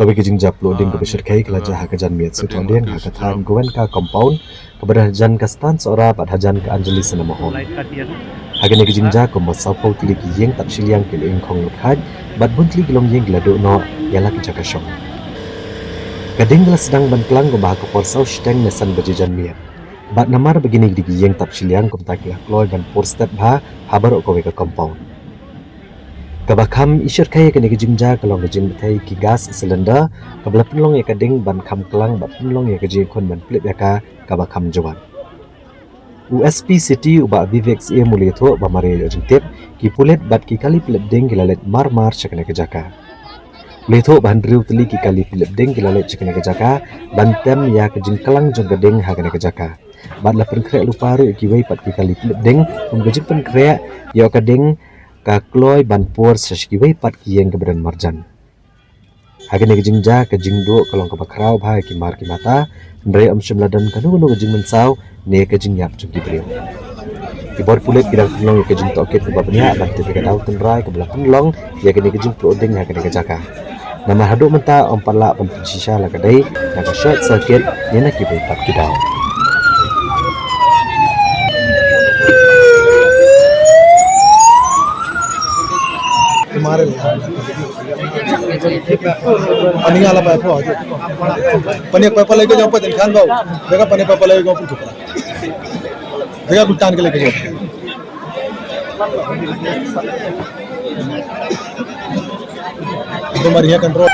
Kami kejing japlo ding kebesar kai kelajah hakajan miat su tuandien hakatan gowen ka compound kepada hajan kastan seora pad hajan ke Anjali senamohon. Hagan kejing ja ko masapau tili ki yeng tap siliang ke ing khong khaj bad buntli kilong yeng glado no yala ki jakashong. Kading gela sedang bantlang ko bahak porsau steng nesan bejajan miat. Bad namar begini di yeng tap siliang ko tak lah kloy ban por step ba habar ko ke compound. Kabakam isyer kaya kena kejingja kalong kejing betai ki gas silinder kabla penlong ya kading ban kam kelang bat penlong ya kejing kon ban flip ya ka kabakam jawan. USP City uba Vivex e mulitho ba mare jingtip ki pulet bat ki kali flip ding gilalet mar chakena kejaka. Mulitho ban driu teli ki kali flip ding gilalet chakena kejaka ban tem ya kejing kelang jong kading hakena kejaka. Bat la penkrek lupa ru ki wei pat ki kali flip ding kejing penkrek ya kading ka kloy ban por sashkiwei pat ki yeng keberan marjan. Hagen kejing ja kejing do kalong kabakrau bha ki mar ki mata ndre shimladan kanu kejing mensau ne kejing yap jung kibriu. Kibor pulet kidang penlong kejing toket ke babnya ban te ka dau tenrai ke belah penlong ya kene kejing proding hagen kejaka. Nama hadu menta ompala ban sisa la kadai na ka short circuit ne na kibai pat kidau. Paning ala pa po. Panik pa pala ko jumpa din kan ba. Beka panik pa pala ko puto. Beka bultan ke leke jo. Itu mariya control.